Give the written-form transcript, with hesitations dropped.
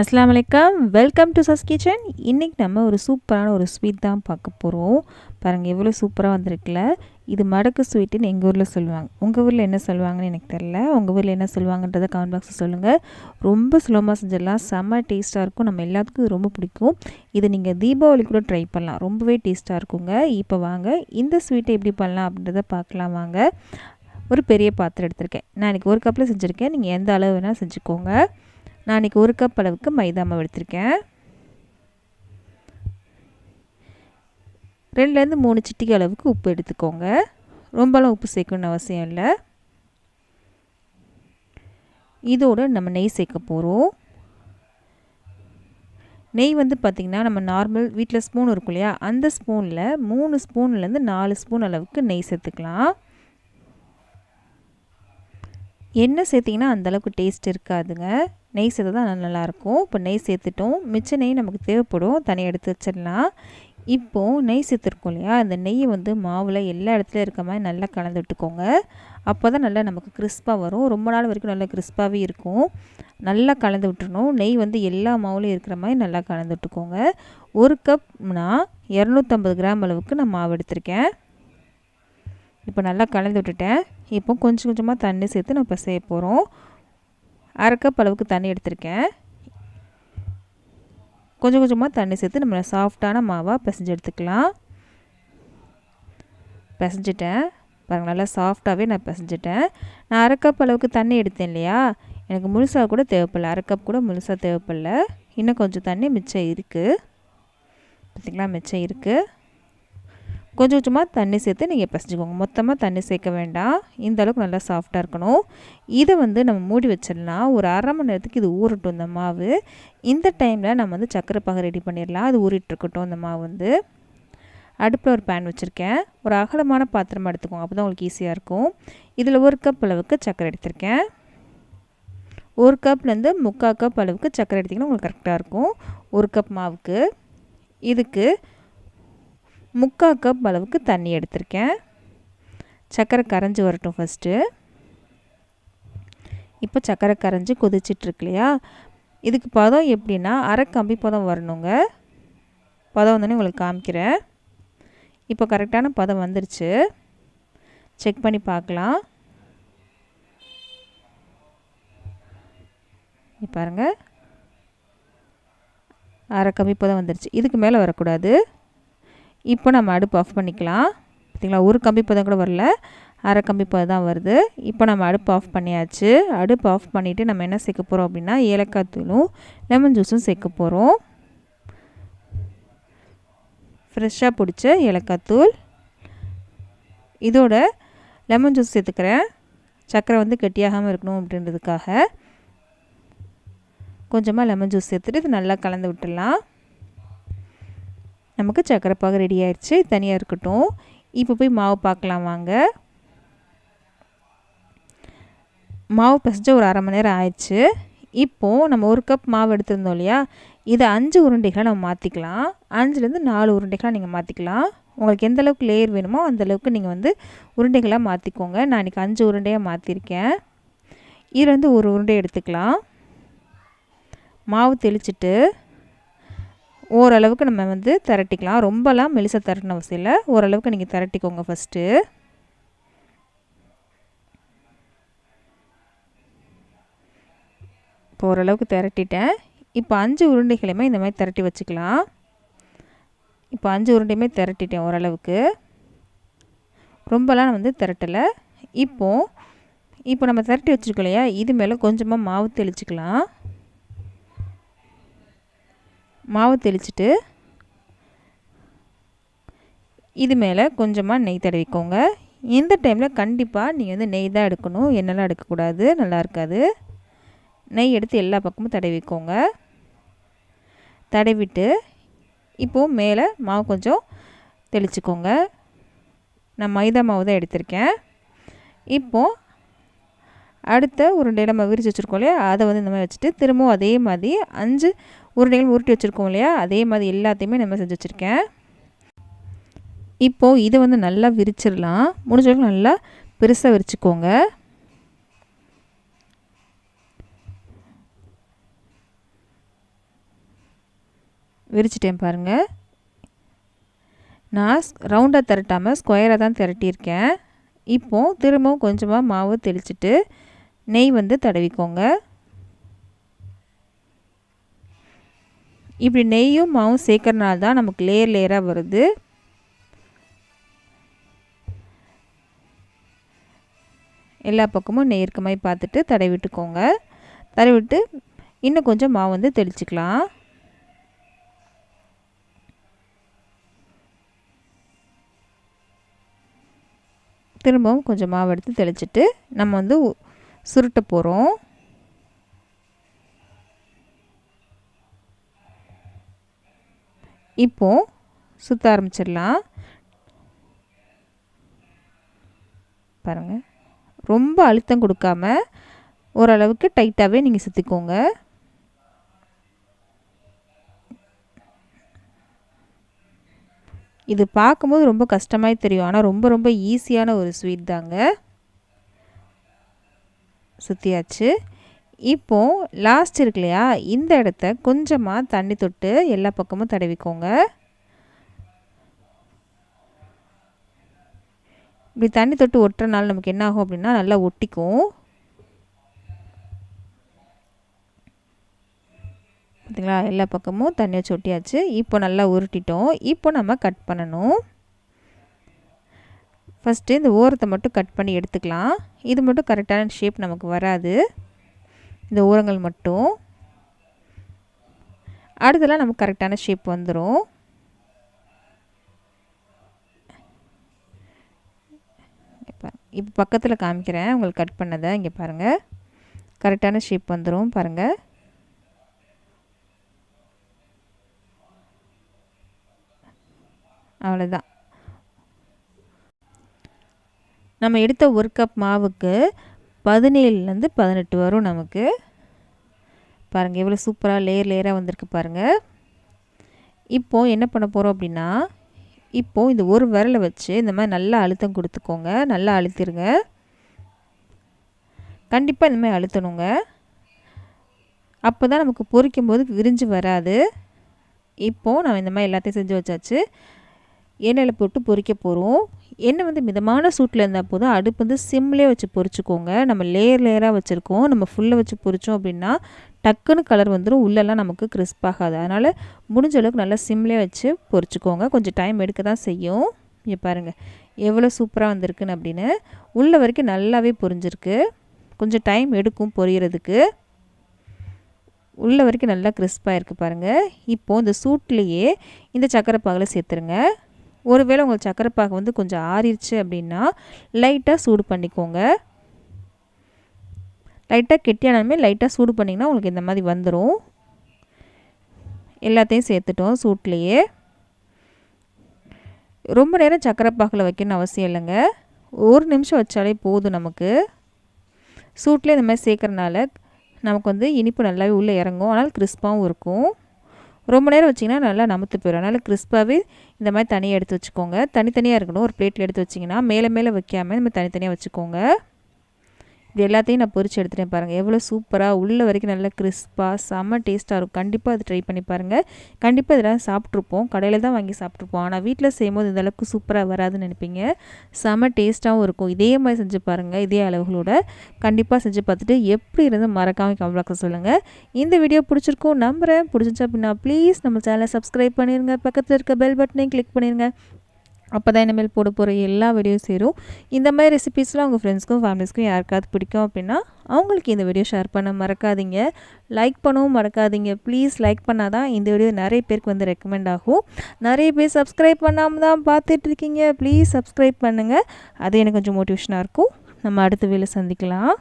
அஸ்ஸலாமு அலைக்கும். Welcome to சஸ் கிச்சன். இன்றைக்கி நம்ம ஒரு சூப்பரான ஒரு ஸ்வீட் தான் பார்க்க போகிறோம். பாருங்கள் எவ்வளோ சூப்பராக வந்திருக்குல்ல. இது மடக்கு ஸ்வீட்டுன்னு எங்கள் ஊரில் சொல்லுவாங்க. உங்கள் ஊரில் என்ன சொல்லுவாங்கன்னு எனக்கு தெரில. உங்கள் ஊரில் என்ன சொல்லுவாங்கன்றதை கமெண்ட் பாக்ஸில் சொல்லுங்கள். ரொம்ப சுலபமாக செஞ்சிடலாம். செம்ம டேஸ்ட்டாக இருக்கும். நம்ம எல்லாத்துக்கும் இது ரொம்ப பிடிக்கும். இதை நீங்கள் தீபாவளி கூட ட்ரை பண்ணலாம். ரொம்பவே டேஸ்ட்டாக இருக்குங்க. இப்போ வாங்க இந்த ஸ்வீட்டை எப்படி பண்ணலாம் அப்படின்றத பார்க்கலாம் வாங்க. ஒரு பெரிய பாத்திரம் எடுத்திருக்கேன். நான் இன்றைக்கி ஒரு கப்பில் செஞ்சுருக்கேன். நீங்கள் எந்த அளவு வேணால் செஞ்சுக்கோங்க. நான் இன்றைக்கி ஒரு கப் அளவுக்கு மைதா மாவு எடுத்திருக்கேன். 2லேருந்து 3 சிட்டிகை அளவுக்கு உப்பு எடுத்துக்கோங்க. ரொம்பலாம் உப்பு சேர்க்கணும்னு அவசியம் இல்லை. இதோடு நம்ம நெய் சேர்க்க போகிறோம். நெய் வந்து பார்த்திங்கன்னா நம்ம நார்மல் வீட்டில் ஸ்பூன் இருக்கும் இல்லையா, அந்த ஸ்பூனில் 3 ஸ்பூன்லேருந்து 4 ஸ்பூன் அளவுக்கு நெய் சேர்த்துக்கலாம். எண்ணெய் சேர்த்திங்கன்னா அந்தளவுக்கு டேஸ்ட் இருக்காதுங்க. நெய் சேர்த்து தான் நல்லாயிருக்கும். இப்போ நெய் சேர்த்துட்டோம். மிச்ச நெய் நமக்கு தேவைப்படும், தனியாக எடுத்து வச்சிடலாம். இப்போது நெய் சேர்த்துருக்கோம் இல்லையா, அந்த நெய்யை வந்து மாவில் எல்லா இடத்துலையும் இருக்க மாதிரி நல்லா கலந்து விட்டுக்கோங்க. அப்போ தான் நல்லா நமக்கு கிறிஸ்பாக வரும். ரொம்ப நாள் வரைக்கும் நல்லா கிறிஸ்பாகவே இருக்கும். நல்லா கலந்து விட்டுறணும். நெய் வந்து எல்லா மாவுலையும் இருக்கிற மாதிரி நல்லா கலந்து விட்டுக்கோங்க. ஒரு கப்னா 250 கிராம் அளவுக்கு நான் மாவு எடுத்திருக்கேன். இப்போ நல்லா கலந்து விட்டுட்டேன். இப்போ கொஞ்சம் கொஞ்சமாக தண்ணி சேர்த்து நம்ம பிசைய போகிறோம். 1/2 கப் அளவுக்கு தண்ணி எடுத்திருக்கேன். கொஞ்சம் கொஞ்சமாக தண்ணி சேர்த்து நம்ம சாஃப்டான மாவாக பிசைஞ்சு எடுத்துக்கலாம். பிசைஞ்சிட்டேன் பாருங்கள், நல்லா சாஃப்டாகவே நான் பிசைஞ்சிட்டேன். நான் 1/2 கப் அளவுக்கு தண்ணி எடுத்தேன் இல்லையா, எனக்கு முழுசாக கூட தேவைப்படல. 1/2 கப் கூட முழுசாக தேவைப்படல. இன்னும் கொஞ்சம் தண்ணி மிச்சம் இருக்குது. பார்த்திங்களா, மிச்சம் இருக்குது. கொஞ்சம் கொஞ்சமாக தண்ணி சேர்த்து நீங்கள் பிசைஞ்சுக்கோங்க. மொத்தமாக தண்ணி சேர்க்க வேண்டாம். இந்த அளவுக்கு நல்லா சாஃப்டாக இருக்கணும். இதை வந்து நம்ம மூடி வச்சிடலாம். ஒரு 1/2 மணி நேரத்துக்கு இது ஊறட்டும் இந்த மாவு. இந்த டைமில் நம்ம வந்து சர்க்கரை பாகு ரெடி பண்ணிடலாம். அது ஊறிட்டுருக்கட்டும். இந்த மாவு வந்து அடுப்பில் ஒரு பேன் வச்சுருக்கேன். ஒரு அகலமான பாத்திரமாக எடுத்துக்கோங்க, அப்போ தான் உங்களுக்கு ஈஸியாக இருக்கும். இதில் 1 கப் அளவுக்கு சர்க்கரை எடுத்திருக்கேன். 1 கப்லேருந்து 3/4 கப் அளவுக்கு சர்க்கரை எடுத்திங்கன்னா உங்களுக்கு கரெக்டாக இருக்கும். 1 கப் மாவுக்கு. இதுக்கு 3/4 கப் அளவுக்கு தண்ணி எடுத்திருக்கேன். சர்க்கரை கரைஞ்சி வரட்டும் ஃபஸ்ட்டு. இப்போ சர்க்கரை கரைஞ்சி கொதிச்சிட்ருக்கு இல்லையா, இதுக்கு பதம் எப்படின்னா அரை கம்பி பதம் வரணுங்க. பதம் வந்தோடனே உங்களுக்கு காமிக்கிறேன். இப்போ கரெக்டான பதம் வந்துருச்சு. செக் பண்ணி பார்க்கலாம். பாருங்கள், அரை கம்பி பதம் வந்துருச்சு. இதுக்கு மேலே வரக்கூடாது. இப்போ நம்ம அடுப்பு ஆஃப் பண்ணிக்கலாம். பார்த்திங்களா, ஒரு கம்பி பதம் கூட வரல, அரை கம்பி பதம் தான் வருது. இப்போ நம்ம அடுப்பு ஆஃப் பண்ணியாச்சு. அடுப்பு ஆஃப் பண்ணிவிட்டு நம்ம என்ன சேர்க்க போகிறோம் அப்படின்னா, ஏலக்காய் தூளும் லெமன் ஜூஸும் சேர்க்க போகிறோம். ஃப்ரெஷ்ஷாக பிடிச்ச ஏலக்காய் தூள், இதோட லெமன் ஜூஸ் சேர்த்துக்கிறேன். சர்க்கரை வந்து கெட்டியாகாமல் இருக்கணும் அப்படின்றதுக்காக கொஞ்சமாக லெமன் ஜூஸ் சேர்த்துட்டு இது நல்லா கலந்து விட்டுடலாம். நமக்கு சர்க்கரை பாகு ரெடி ஆயிடுச்சு. தனியாக இருக்கட்டும். இப்போ போய் மாவு பார்க்கலாம் வாங்க. மாவு பிசைஞ்ச ஒரு 1/2 மணி நேரம் ஆயிடுச்சு. இப்போது நம்ம 1 கப் மாவு எடுத்திருந்தோம் இல்லையா, இதை 5 உருண்டைகளை நம்ம மாற்றிக்கலாம். 5லேருந்து 4 உருண்டைகளாக நீங்கள் மாற்றிக்கலாம். உங்களுக்கு எந்த அளவுக்கு லேயர் வேணுமோ அந்தளவுக்கு நீங்கள் வந்து உருண்டைகளாக மாற்றிக்கோங்க. நான் இன்றைக்கி 5 உருண்டையாக மாற்றிருக்கேன். இதுலேருந்து ஒரு உருண்டை எடுத்துக்கலாம். மாவு தெளிச்சிட்டு ஓரளவுக்கு நம்ம வந்து திரட்டிக்கலாம். ரொம்பலாம் மெலிசாக திரட்டின அவசியம் இல்லை. ஓரளவுக்கு நீங்கள் திரட்டிக்கோங்க ஃபஸ்ட்டு. இப்போ ஓரளவுக்கு திரட்டிட்டேன். இப்போ 5 உருண்டைகளையுமே இந்த மாதிரி திரட்டி வச்சுக்கலாம். இப்போ 5 உருண்டையுமே திரட்டிட்டேன் ஓரளவுக்கு. ரொம்பலாம் வந்து திரட்டலை. இப்போ நம்ம திரட்டி வச்சுருக்கோம் இல்லையா, இது மேலே கொஞ்சமாக மாவு தெளிச்சிக்கலாம். மாவு தெளிச்சிட்டு இது மேலே கொஞ்சமாக நெய் தடவிக்கோங்க. இந்த டைமில் கண்டிப்பாக நீங்கள் வந்து நெய் தான் எடுக்கணும், எண்ணெய்லாம் எடுக்கக்கூடாது, நல்லா இருக்காது. நெய் எடுத்து எல்லா பக்கமும் தடவிக்கோங்க. தடவிட்டு இப்போது மேலே மாவு கொஞ்சம் தெளிச்சிக்கோங்க. நான் மைதா மாவு தான் எடுத்திருக்கேன். இப்போது அடுத்த உருண்டையை நம்ம விரித்து வச்சுருக்கோம் இல்லையா, அதை வந்து இந்த மாதிரி வச்சுட்டு திரும்பவும் அதே மாதிரி 5 உருண்டைகள் உருட்டி வச்சுருக்கோம் இல்லையா, அதே மாதிரி எல்லாத்தையுமே நம்ம செஞ்சு வச்சுருக்கேன். இப்போது இதை வந்து நல்லா விரிச்சிடலாம். முடிஞ்ச அளவுக்கு நல்லா பெருசாக விரிச்சுக்கோங்க. விரிச்சிட்டேன் பாருங்கள். நான் ரவுண்டாக திரட்டாமல் ஸ்கொயராக தான் திரட்டியிருக்கேன். இப்போது திரும்பவும் கொஞ்சமாக மாவு தெளிச்சிட்டு நெய் வந்து தடவிக்கோங்க. இப்படி நெய்யும் மாவும் சேர்க்கறனால தான் நமக்கு லேயர் லேயராக வருது. எல்லா பக்கமும் நெய் இருக்க மாதிரி பார்த்துட்டு தடவிட்டுக்கோங்க. தடவிட்டு இன்னும் கொஞ்சம் மாவு வந்து தெளிச்சிக்கலாம். திரும்பவும் கொஞ்சம் மாவு எடுத்து தெளிச்சிட்டு நம்ம வந்து சுருட்ட போகிறோம். இப்போது சுற்ற ஆரம்பிச்சிடலாம். பாருங்கள், ரொம்ப அழுத்தம் கொடுக்காம ஓரளவுக்கு டைட்டாகவே நீங்கள் சுற்றிக்கோங்க. இது பார்க்கும்போது ரொம்ப கஷ்டமாய் தெரியும், ஆனால் ரொம்ப ரொம்ப ஈஸியான ஒரு ஸ்வீட் தாங்க. சுற்றியாச்சு. இப்போது லாஸ்ட் இருக்கு இல்லையா, இந்த இடத்த கொஞ்சமாக தண்ணி தொட்டு எல்லா பக்கமும் தடவிக்கோங்க. இப்படி தண்ணி தொட்டு ஒட்டுறனால நமக்கு என்ன ஆகும் அப்படின்னா நல்லா ஒட்டிக்கும். பார்த்தீங்களா, எல்லா பக்கமும் தண்ணி வச்சு ஒட்டியாச்சு. இப்போ நல்லா உருட்டிட்டோம். இப்போ நம்ம கட் பண்ணணும். ஃபஸ்ட்டு இந்த ஓரத்தை மட்டும் கட் பண்ணி எடுத்துக்கலாம். இது மட்டும் கரெக்டான ஷேப் நமக்கு வராது, இந்த ஓரங்கள் மட்டும். அடுத்தலாம் நமக்கு கரெக்டான ஷேப் வந்துடும். இப்போ பக்கத்தில் காமிக்கிறேன் உங்களுக்கு கட் பண்ணதை. இங்கே பாருங்கள், கரெக்டான ஷேப் வந்துடும் பாருங்கள். அவ்வளோதான். நம்ம எடுத்த 1 கப் மாவுக்கு 17லேருந்து 18 வரும் நமக்கு. பாருங்கள் எவ்வளோ சூப்பராக லேயர் லேயராக வந்திருக்கு பாருங்கள். இப்போது என்ன பண்ண போகிறோம் அப்படின்னா, இப்போது இந்த ஒரு விரலை வச்சு இந்த மாதிரி நல்லா அழுத்தம் கொடுத்துக்கோங்க. நல்லா அழுத்திடுங்க. கண்டிப்பாக இந்த மாதிரி அழுத்தணுங்க. அப்போ தான் நமக்கு பொரிக்கும் போது விரிஞ்சு வராது. இப்போது நான் இந்த மாதிரி எல்லாத்தையும் செஞ்சு வச்சாச்சு. எண்ணெயில் போட்டு பொரிக்க போகிறோம். எண்ணெய் வந்து மிதமான சூட்டில் இருந்தால் போதும். அடுப்பு வந்து சிம்லேயே வச்சு பொரிச்சுக்கோங்க. நம்ம லேயர் லேயராக வச்சுருக்கோம். நம்ம ஃபுல்லாக வச்சு பொரித்தோம் அப்படின்னா டக்குன்னு கலர் வந்துடும், உள்ளெல்லாம் நமக்கு கிறிஸ்பாகாது. அதனால் முடிஞ்ச அளவுக்கு நல்லா சிம்லேயே வச்சு பொரிச்சுக்கோங்க. கொஞ்சம் டைம் எடுக்க தான் செய்யும். இங்கே பாருங்கள் எவ்வளோ சூப்பராக வந்திருக்குன்னு அப்படின்னு. உள்ள வரைக்கும் நல்லாவே பொரிஞ்சிருக்கு. கொஞ்சம் டைம் எடுக்கும் பொரியறதுக்கு. உள்ள வரைக்கும் நல்லா கிறிஸ்பாக இருக்குது பாருங்கள். இப்போது இந்த சூட்லேயே இந்த சக்கரை பாகில் சேர்த்துருங்க. ஒருவேளை உங்களுக்கு சக்கரை பாகு வந்து கொஞ்சம் ஆறிடுச்சு அப்படின்னா லைட்டாக சூடு பண்ணிக்கோங்க. லைட்டாக கெட்டியானாலுமே லைட்டாக சூடு பண்ணிங்கன்னா உங்களுக்கு இந்த மாதிரி வந்துடும். எல்லாத்தையும் சேர்த்துட்டோம் சூட்லேயே. ரொம்ப நேரம் சக்கரை பாகில் வைக்கணும்னு அவசியம் இல்லைங்க. 1 நிமிஷம் வச்சாலே போதும் நமக்கு. சூட்லேயே இந்த மாதிரி சேர்க்குறனால நமக்கு வந்து இனிப்பு நல்லாவே உள்ளே இறங்கும். ஆனால் கிறிஸ்பாகவும் இருக்கும். ரொம்ப நேரம் வச்சிங்கன்னா நல்லா நமுத்து போயிடும். அதனால் கிறிஸ்பாகவே இந்த மாதிரி தனியாக எடுத்து வச்சுக்கோங்க. தனித்தனியாக இருக்கணும். ஒரு பிளேட்டில் எடுத்து வச்சிங்கன்னா மேலே வைக்காமல் இந்த மாதிரி தனித்தனியாக வச்சுக்கோங்க. இது எல்லாத்தையும் நான் பொரிச்சு எடுத்துகிட்டேன் பாருங்கள். எவ்வளோ சூப்பராக உள்ள வரைக்கும் நல்லா கிறிஸ்பாக செம்ம டேஸ்ட்டாக இருக்கும். கண்டிப்பாக அது ட்ரை பண்ணி பாருங்கள். கண்டிப்பாக இதெல்லாம் சாப்பிட்ருப்போம், கடையில் தான் வாங்கி சாப்பிட்ருப்போம். ஆனால் வீட்டில் செய்யும்போது இந்தளவுக்கு சூப்பராக வராதுன்னு நினைப்பீங்க. செம்ம டேஸ்ட்டாகவும் இருக்கும். இதே மாதிரி செஞ்சு பாருங்கள். இதே அளவுகளோட கண்டிப்பாக செஞ்சு பார்த்துட்டு எப்படி இருந்து மறக்காமல் கமெண்ட் பாக்ஸில் சொல்லுங்கள். இந்த வீடியோ பிடிச்சிருக்கும் நம்புகிறேன். பிடிச்சிருச்சா அப்படின்னா ப்ளீஸ் நம்ம சேனலை சப்ஸ்கிரைப் பண்ணிடுங்க. பக்கத்தில் இருக்க பெல் பட்டனையும் கிளிக் பண்ணிடுங்க. அப்போ தான் இனிமேல் போட போகிற எல்லா வீடியோ சேரும். இந்த மாதிரி ரெசிபீஸ்லாம் உங்கள் ஃப்ரெண்ட்ஸ்க்கும் ஃபேமிலிஸ்க்கும் யாருக்காவது பிடிக்கும் அப்படின்னா அவங்களுக்கு இந்த வீடியோ ஷேர் பண்ண மறக்காதீங்க. லைக் பண்ணவும் மறக்காதீங்க. ப்ளீஸ் லைக் பண்ணால் தான் இந்த வீடியோ நிறைய பேருக்கு வந்து ரெக்கமெண்ட் ஆகும். நிறைய பேர் சப்ஸ்கிரைப் பண்ணாமல் தான் பார்த்துட்ருக்கீங்க. ப்ளீஸ் சப்ஸ்கிரைப் பண்ணுங்கள். அது எனக்கு கொஞ்சம் மோட்டிவேஷனாக இருக்கும். நம்ம அடுத்த வீடியோவில் சந்திக்கலாம்.